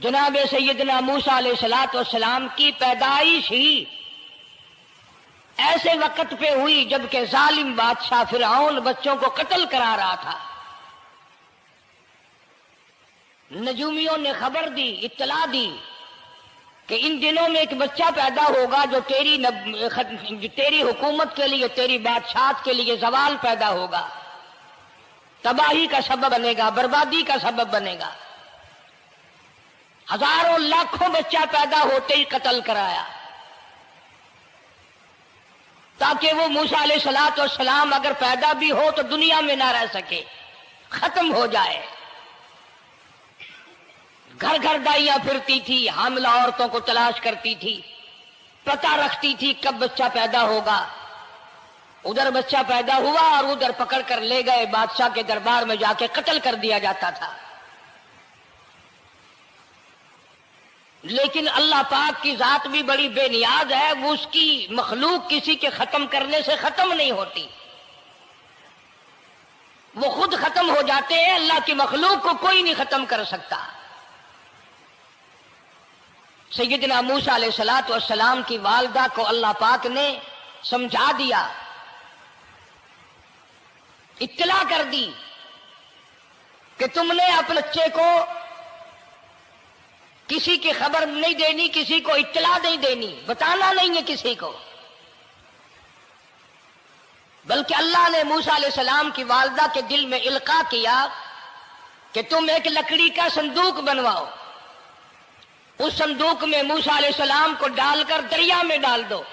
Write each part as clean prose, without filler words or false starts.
جناب سیدنا موسیٰ علیہ الصلوۃ والسلام کی پیدائش ہی ایسے وقت پہ ہوئی جبکہ ظالم بادشاہ فرعون بچوں کو قتل کرا رہا تھا۔ نجومیوں نے خبر دی، اطلاع دی کہ ان دنوں میں ایک بچہ پیدا ہوگا جو تیری حکومت کے لیے، تیری بادشاہت کے لیے زوال پیدا ہوگا، تباہی کا سبب بنے گا، بربادی کا سبب بنے گا۔ ہزاروں لاکھوں بچہ پیدا ہوتے ہی قتل کرایا تاکہ وہ موسیٰ علیہ الصلوۃ والسلام اگر پیدا بھی ہو تو دنیا میں نہ رہ سکے، ختم ہو جائے۔ گھر گھر دائیاں پھرتی تھی، حاملہ عورتوں کو تلاش کرتی تھی، پتہ رکھتی تھی کب بچہ پیدا ہوگا۔ ادھر بچہ پیدا ہوا اور ادھر پکڑ کر لے گئے، بادشاہ کے دربار میں جا کے قتل کر دیا جاتا تھا۔ لیکن اللہ پاک کی ذات بھی بڑی بے نیاز ہے، وہ اس کی مخلوق کسی کے ختم کرنے سے ختم نہیں ہوتی، وہ خود ختم ہو جاتے ہیں۔ اللہ کی مخلوق کو کوئی نہیں ختم کر سکتا۔ سیدنا موسیٰ علیہ الصلوۃ والسلام کی والدہ کو اللہ پاک نے سمجھا دیا، اطلاع کر دی کہ تم نے اپنے بچے کو کسی کی خبر نہیں دینی، کسی کو اطلاع نہیں دینی، بتانا نہیں ہے کسی کو، بلکہ اللہ نے موسیٰ علیہ السلام کی والدہ کے دل میں القاء کیا کہ تم ایک لکڑی کا صندوق بنواؤ، اس صندوق میں موسیٰ علیہ السلام کو ڈال کر دریا میں ڈال دو۔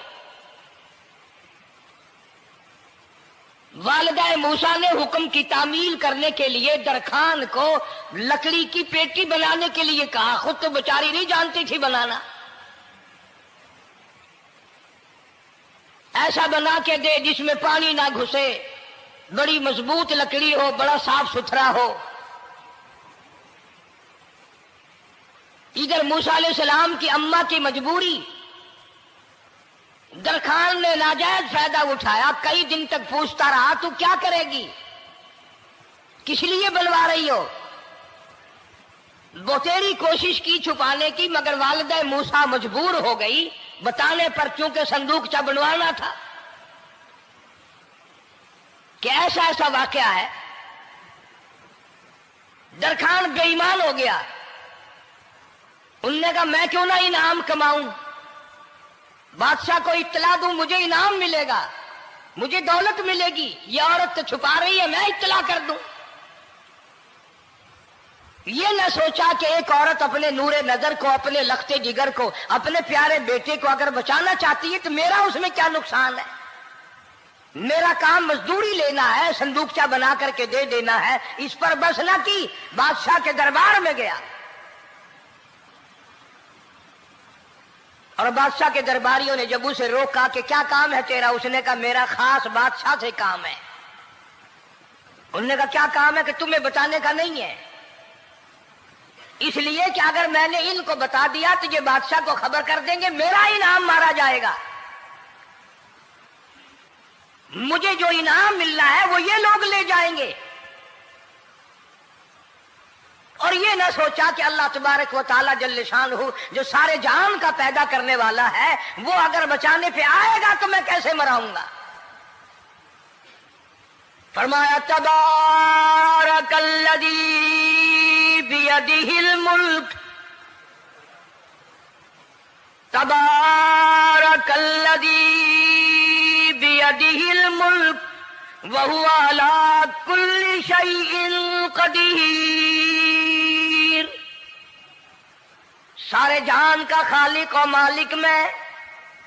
والدہ موسیٰ نے حکم کی تعمیل کرنے کے لیے درخان کو لکڑی کی پیٹی بنانے کے لیے کہا، خود تو بیچاری نہیں جانتی تھی بنانا۔ ایسا بنا کے دے جس میں پانی نہ گھسے، بڑی مضبوط لکڑی ہو، بڑا صاف ستھرا ہو۔ ادھر موسیٰ علیہ السلام کی اماں کی مجبوری، درخان نے ناجائز فائدہ اٹھایا، کئی دن تک پوچھتا رہا تو کیا کرے گی، کس لیے بلوا رہی ہو؟ بتیری کوشش کی چھپانے کی، مگر والدہ موسیٰ مجبور ہو گئی بتانے پر، چونکہ صندوق بنوانا تھا۔ کہ ایسا ایسا واقعہ ہے۔ درخان بے ایمان ہو گیا، انہوں نے کہا میں کیوں نہ انعام کماؤں، بادشاہ کو اطلاع دوں، مجھے انعام ملے گا، مجھے دولت ملے گی، یہ عورت تو چھپا رہی ہے، میں اطلاع کر دوں۔ یہ نہ سوچا کہ ایک عورت اپنے نور نظر کو، اپنے لخت جگر کو، اپنے پیارے بیٹے کو اگر بچانا چاہتی ہے تو میرا اس میں کیا نقصان ہے، میرا کام مزدوری لینا ہے، صندوقچہ بنا کر کے دے دینا ہے۔ اس پر بس نہ کی، بادشاہ کے دربار میں گیا اور بادشاہ کے درباریوں نے جب اسے روکا کہ کیا کام ہے تیرا، اس نے کہا میرا خاص بادشاہ سے کام ہے۔ انہوں نے کہا کیا کام ہے؟ کہ تمہیں بتانے کا نہیں ہے، اس لیے کہ اگر میں نے ان کو بتا دیا تو یہ بادشاہ کو خبر کر دیں گے، میرا انعام مارا جائے گا، مجھے جو انعام ملنا ہے وہ یہ لوگ لے جائیں گے۔ اور یہ نہ سوچا کہ اللہ تبارک و تعالی جل شانہ جو سارے جہان کا پیدا کرنے والا ہے، وہ اگر بچانے پہ آئے گا تو میں کیسے مراؤں گا۔ فرمایا تبارک الذی بیدہ الملک، تبارک الذی بیدہ الملک وَهُوَ عَلَىٰ كُلِّ شَيْءٍ قَدِيرٌ۔ سارے جہان کا خالق و مالک میں،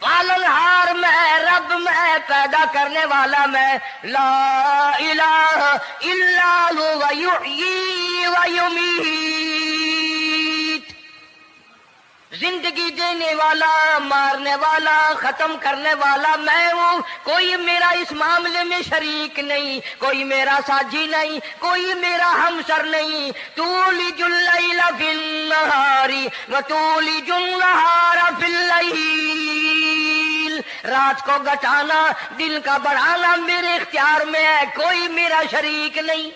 پالنہار میں، رب میں، پیدا کرنے والا میں، لا الہ الا هو یحیی و یمیت، زندگی دینے والا، مارنے والا، ختم کرنے والا میں ہوں، کوئی میرا اس معاملے میں شریک نہیں، کوئی میرا ساجی نہیں، کوئی میرا ہمسر نہیں۔ تولج اللیل فی النہار وتولج النہار فی اللیل، رات کو گھٹانا، دن کا بڑھانا میرے اختیار میں ہے، کوئی میرا شریک نہیں۔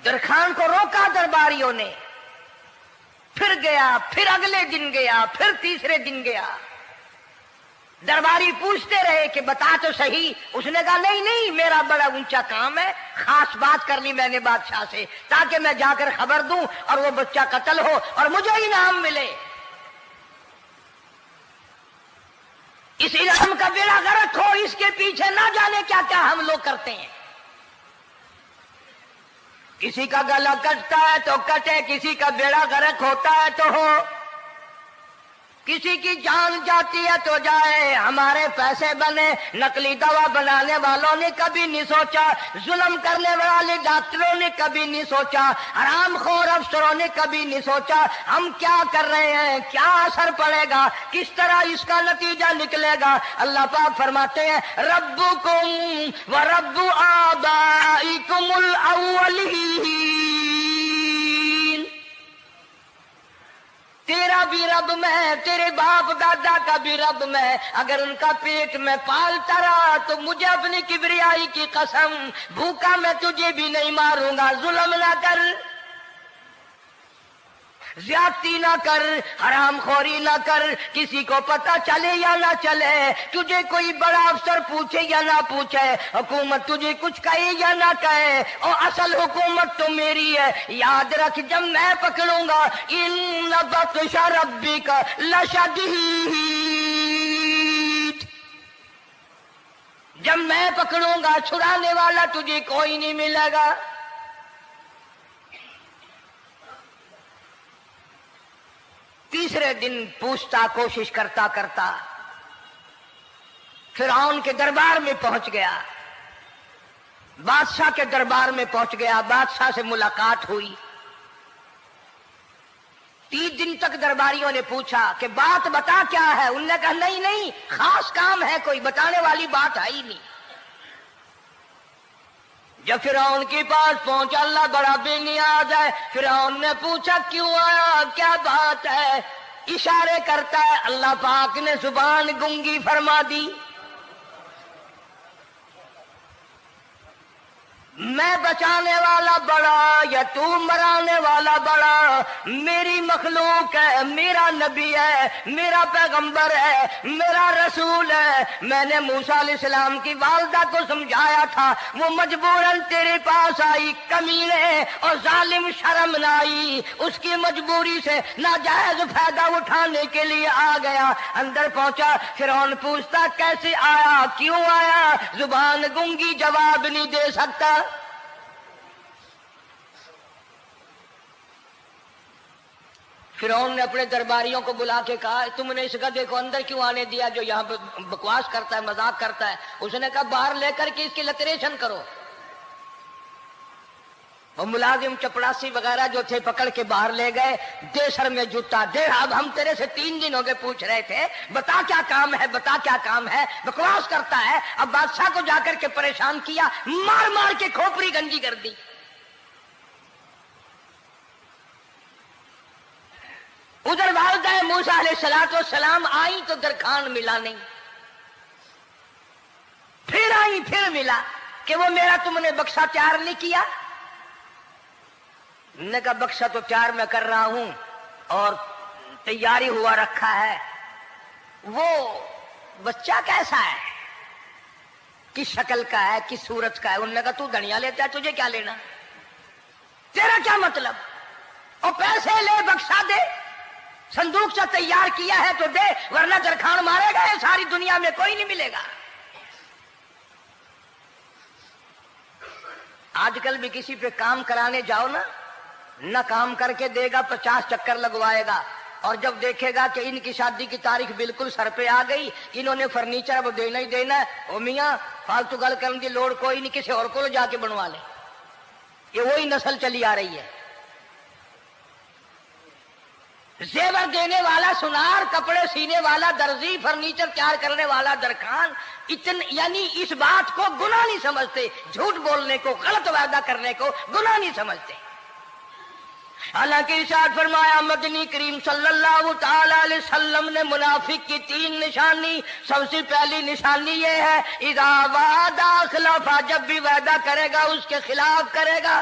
درخان کو روکا درباریوں نے، پھر گیا، پھر اگلے دن گیا، پھر تیسرے دن گیا۔ درباری پوچھتے رہے کہ بتا تو صحیح۔ اس نے کہا نہیں نہیں، میرا بڑا اونچا کام ہے، خاص بات کرنی میں نے بادشاہ سے، تاکہ میں جا کر خبر دوں اور وہ بچہ قتل ہو اور مجھے انعام ملے۔ اس علم کا بیڑا غرق ہو، اس کے پیچھے نہ جانے کیا کیا ہم لوگ کرتے ہیں۔ کسی کا گلا کٹتا ہے تو کٹے، کسی کا بیڑا غرق ہوتا ہے تو ہو، کسی کی جان جاتی ہے تو جائے، ہمارے پیسے بنے۔ نقلی دوا بنانے والوں نے کبھی نہیں سوچا، ظلم کرنے والے ڈاکٹروں نے کبھی نہیں سوچا، حرام خور افسروں نے کبھی نہیں سوچا ہم کیا کر رہے ہیں، کیا اثر پڑے گا، کس طرح اس کا نتیجہ نکلے گا۔ اللہ پاک فرماتے ہیں ربکم و رب آبائکم الاولین، تیرا بھی رب میں، تیرے باپ دادا کا بھی رب میں، اگر ان کا پیٹ میں پالتا رہا تو مجھے اپنی کبریائی کی قسم، بھوکا میں تجھے بھی نہیں ماروں گا۔ ظلم نہ کر، زیادتی نہ کر، حرام خوری نہ کر، کسی کو پتہ چلے یا نہ چلے، تجھے کوئی بڑا افسر پوچھے یا نہ پوچھے، حکومت تجھے کچھ کہے یا نہ کہے، اور اصل حکومت تو میری ہے۔ یاد رکھ جب میں پکڑوں گا، ان بطش ربک لشدید، جب میں پکڑوں گا چھڑانے والا تجھے کوئی نہیں ملے گا۔ تیسرے دن پوچھتا، کوشش کرتا کرتا فرعون کے دربار میں پہنچ گیا، بادشاہ کے دربار میں پہنچ گیا، بادشاہ سے ملاقات ہوئی۔ 3 دن تک درباریوں نے پوچھا کہ بات بتا کیا ہے، انہوں نے کہا نہیں نہیں، خاص کام ہے، کوئی بتانے والی بات ہے ہی نہیں۔ جب فرعون کے پاس پہنچا، اللہ بڑا بے نیاز ہے، فرعون نے پوچھا کیوں آیا، کیا بات ہے، اشارے کرتا ہے، اللہ پاک نے زبان گنگی فرما دی۔ میں بچانے والا بڑا یا تو مرانے والا بڑا، میری مخلوق ہے، میرا نبی ہے، میرا پیغمبر ہے، میرا رسول ہے۔ میں نے موسیٰ علیہ السلام کی والدہ کو سمجھایا تھا، وہ مجبوراً تیرے پاس آئی، کمینے اور ظالم شرم نہ آئی، اس کی مجبوری سے ناجائز فائدہ اٹھانے کے لیے آ گیا۔ اندر پہنچا، فرعون پوچھتا کیسے آیا، کیوں آیا، زبان گنگی جواب نہیں دے سکتا۔ فرعون نے اپنے درباریوں کو بلا کے کہا تم نے اس گدھے کو اندر کیوں آنے دیا جو یہاں پہ بکواس کرتا ہے، مذاق کرتا ہے؟ اس نے کہا باہر لے کر کے اس کی لتریشن کرو۔ وہ ملازم چپڑاسی وغیرہ جو تھے پکڑ کے باہر لے گئے، دے سر میں جوتا، دے اب ہم تیرے سے 3 دن ہو گئے پوچھ رہے تھے، بتا کیا کام ہے، بتا کیا کام ہے، بکواس کرتا ہے۔ اب بادشاہ کو جا کر کے پریشان کیا، مار مار کے کھوپڑی گنجی کر دی۔ ادھر والدہ موسیٰ علیہ السلام آئی تو درخان ملا نہیں، پھر آئی پھر ملا کہ وہ میرا تم نے بکسا تیار نہیں کیا۔ نے کہا بکسا تو تیار میں کر رہا ہوں اور تیاری ہوا رکھا ہے، وہ بچہ کیسا ہے، کس شکل کا ہے، کس صورت کا ہے؟ انہوں نے کہا تو دھنیا لیتا ہے، تجھے کیا لینا، تیرا کیا مطلب، اور پیسے لے بکسا دے، صندوق سے تیار کیا ہے تو دے، ورنہ درخان مارے گا، ساری دنیا میں کوئی نہیں ملے گا۔ آج کل بھی کسی پہ کام کرانے جاؤ نا، نہ کام کر کے دے گا، 50 چکر لگوائے گا، اور جب دیکھے گا کہ ان کی شادی کی تاریخ بالکل سر پہ آ گئی، انہوں نے فرنیچر وہ دینا ہی دینا ہے، او میاں فالتو گل کرنے کی لوڑ کوئی نہیں، کسی اور کو جا کے بنوا لے۔ یہ وہی نسل چلی آ رہی ہے، زیور دینے والا سنار، کپڑے سینے والا درزی، فرنیچر تیار کرنے والا درخان، یعنی اس بات کو گناہ نہیں سمجھتے، جھوٹ بولنے کو، غلط وعدہ کرنے کو گناہ نہیں سمجھتے۔ حالانکہ ارشاد فرمایا مدنی کریم صلی اللہ تعالی علیہ وسلم نے منافق کی 3 نشانی، سب سے پہلی نشانی یہ ہے اذا وعد اخلف، جب بھی وعدہ کرے گا اس کے خلاف کرے گا۔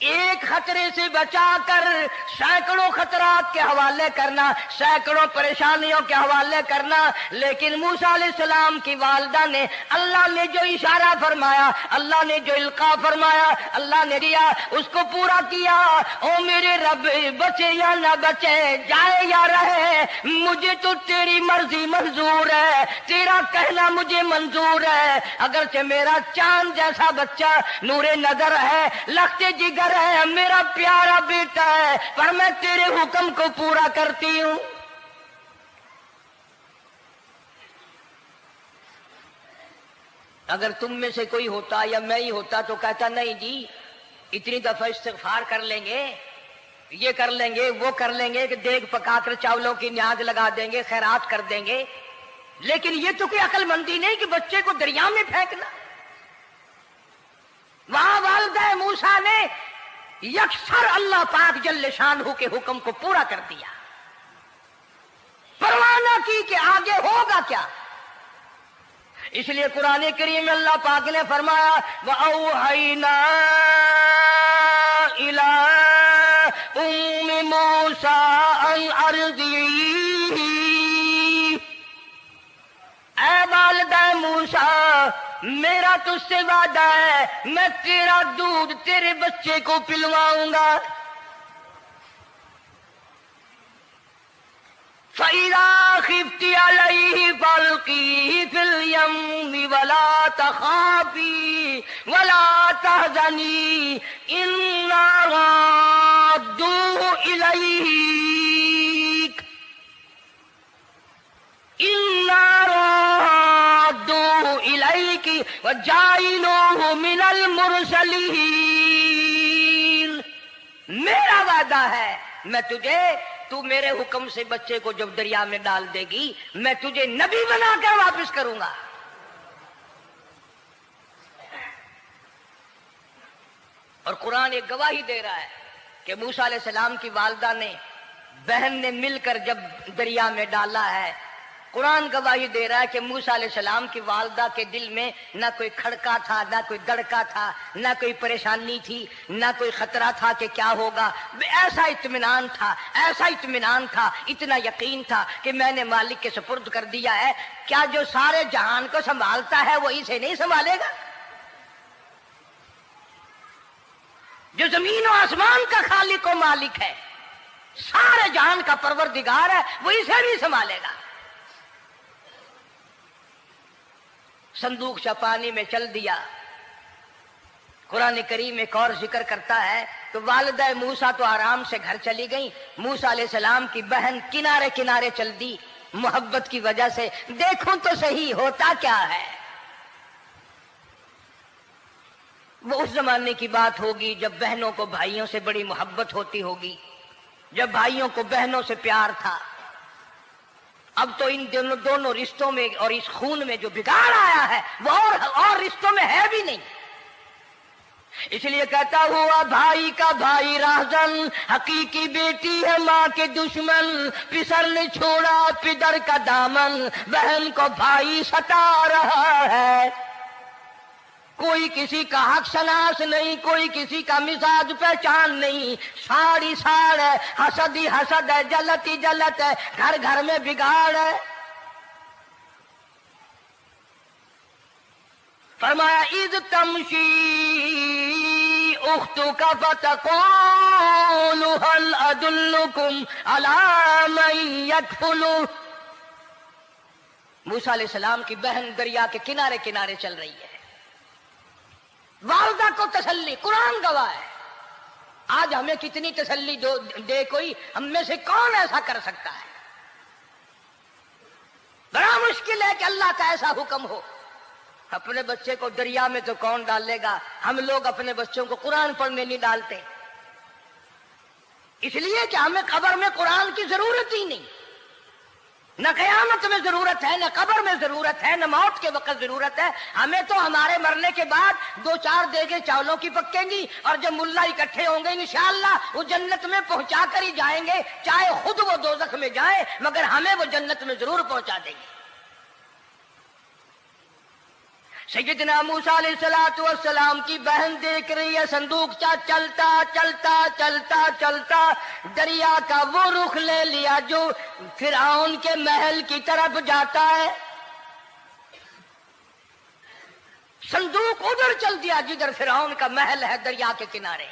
ایک خطرے سے بچا کر سینکڑوں خطرات کے حوالے کرنا، سینکڑوں پریشانیوں کے حوالے کرنا۔ لیکن موسیٰ علیہ السلام کی والدہ نے اللہ نے جو اشارہ فرمایا، اللہ نے جو القاء فرمایا، اللہ نے دیا، اس کو پورا کیا۔ او میرے رب، بچے یا نہ بچے، جائے یا رہے، مجھے تو تیری مرضی منظور ہے، تیرا کہنا مجھے منظور ہے۔ اگرچہ میرا چاند جیسا بچہ نور نظر ہے، لخت جگر ہے، میرا پیارا بیٹا ہے، پر میں تیرے حکم کو پورا کرتی ہوں۔ اگر تم میں سے کوئی ہوتا یا میں ہی ہوتا تو کہتا نہیں جی، اتنی دفعہ استغفار کر لیں گے، یہ کر لیں گے، وہ کر لیں گے، کہ دیگ پکا کر چاولوں کی نیاز لگا دیں گے، خیرات کر دیں گے۔ لیکن یہ تو کوئی عقل مندی نہیں کہ بچے کو دریا میں پھینکنا۔ وہاں والدہ موسیٰ نے یکسر اللہ پاک جل شانہ کے حکم کو پورا کر دیا، پرواہ نہ کی کہ آگے ہوگا کیا۔ اس لیے قرآن کریم میں اللہ پاک نے فرمایا وَأَوْحَيْنَا إِلَىٰ أُمِّ مُوسَىٰ أَنْ أَرْضِعِيهِ، اے والدہ موسیٰ، میرا تجھ سے وعدہ ہے، میں تیرا دودھ تیرے بچے کو پلواؤں گا۔ فَإِذَا خِفْتِ عَلَيْهِ فَأَلْقِيهِ فِي الْيَمِّ وَلَا تَخَافِي وَلَا تَحْزَنِي إِنَّا رَادُّوهُ إِلَيْكَ وَجَاعِلُوهُ مِنَ الْمُرْسَلِينَ۔ میرا وعدہ ہے، میں تجھے، تو میرے حکم سے بچے کو جب دریا میں ڈال دے گی، میں تجھے نبی بنا کر واپس کروں گا۔ اور قرآن ایک گواہی دے رہا ہے کہ موسیٰ علیہ السلام کی والدہ نے، بہن نے مل کر جب دریا میں ڈالا ہے، قرآن گواہی دے رہا ہے کہ موسیٰ علیہ السلام کی والدہ کے دل میں نہ کوئی کھڑکا تھا، نہ کوئی دڑکا تھا، نہ کوئی پریشانی تھی، نہ کوئی خطرہ تھا کہ کیا ہوگا۔ ایسا اطمینان تھا، ایسا اطمینان تھا، اتنا یقین تھا کہ میں نے مالک کے سپرد کر دیا ہے، کیا جو سارے جہان کو سنبھالتا ہے وہ اسے نہیں سنبھالے گا؟ جو زمین و آسمان کا خالق و مالک ہے، سارے جہان کا پروردگار ہے، وہ اسے بھی سنبھالے گا۔ صندوق سے پانی میں چل دیا۔ قرآن کریم ایک اور ذکر کرتا ہے تو والدہ موسیٰ تو آرام سے گھر چلی گئیں، موسیٰ علیہ السلام کی بہن کنارے کنارے چل دی محبت کی وجہ سے، دیکھوں تو صحیح ہوتا کیا ہے۔ وہ اس زمانے کی بات ہوگی جب بہنوں کو بھائیوں سے بڑی محبت ہوتی ہوگی، جب بھائیوں کو بہنوں سے پیار تھا۔ اب تو ان دونوں رشتوں میں اور اس خون میں جو بگاڑ آیا ہے وہ اور رشتوں میں ہے بھی نہیں۔ اس لیے کہتا ہوا بھائی کا بھائی راہزن، حقیقی بیٹی ہے ماں کے دشمن، پسر نے چھوڑا پدر کا دامن، بہن کو بھائی ستا رہا ہے۔ کوئی کسی کا حق شناس نہیں، کوئی کسی کا مزاج پہچان نہیں، ساڑی ساڑ ہے، حسد ہی حسد ہے، جلت ہی جلت ہے، گھر گھر میں بگاڑ ہے۔ فرمایا اذ تمشی اختک فتقول هل ادلکم علی من یکفل۔ موسیٰ علیہ السلام کی بہن دریا کے کنارے کنارے چل رہی ہے، والدہ کو تسلی، قرآن گواہ ہے۔ آج ہمیں کتنی تسلی دے کوئی، ہم میں سے کون ایسا کر سکتا ہے؟ بڑا مشکل ہے کہ اللہ کا ایسا حکم ہو۔ اپنے بچے کو دریا میں تو کون ڈالے گا؟ ہم لوگ اپنے بچوں کو قرآن پڑھنے نہیں ڈالتے، اس لیے کہ ہمیں قبر میں قرآن کی ضرورت ہی نہیں، نہ قیامت میں ضرورت ہے، نہ قبر میں ضرورت ہے، نہ موت کے وقت ضرورت ہے۔ ہمیں تو ہمارے مرنے کے بعد 2-4 دیگیں چاولوں کی پکیں گی، اور جب ملا اکٹھے ہوں گے انشاءاللہ وہ جنت میں پہنچا کر ہی جائیں گے، چاہے خود وہ دوزخ میں جائیں، مگر ہمیں وہ جنت میں ضرور پہنچا دیں گے۔ سیدنا موسیٰ علیہ السلام کی بہن دیکھ رہی ہے صندوق چلتا چلتا چلتا چلتا دریا کا وہ رخ لے لیا جو فرعون کے محل کی طرف جاتا ہے. صندوق ادھر چل دیا جدھر فرعون کا محل ہے دریا کے کنارے.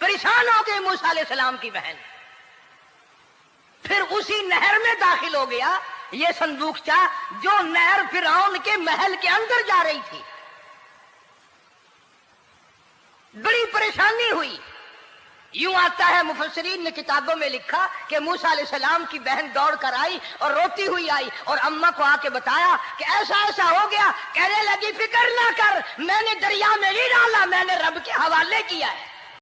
پریشان ہو گئے موسیٰ علیہ السلام کی بہن. پھر اسی نہر میں داخل ہو گیا یہ صندوق جو نہر فرعون کے محل کے اندر جا رہی تھی. بڑی پریشانی ہوئی. یوں آتا ہے مفسرین نے کتابوں میں لکھا کہ موسیٰ علیہ السلام کی بہن دوڑ کر آئی اور روتی ہوئی آئی اور اماں کو آ کے بتایا کہ ایسا ایسا ہو گیا. کہنے لگی فکر نہ کر، میں نے دریا میں نہیں ڈالا، میں نے رب کے حوالے کیا ہے.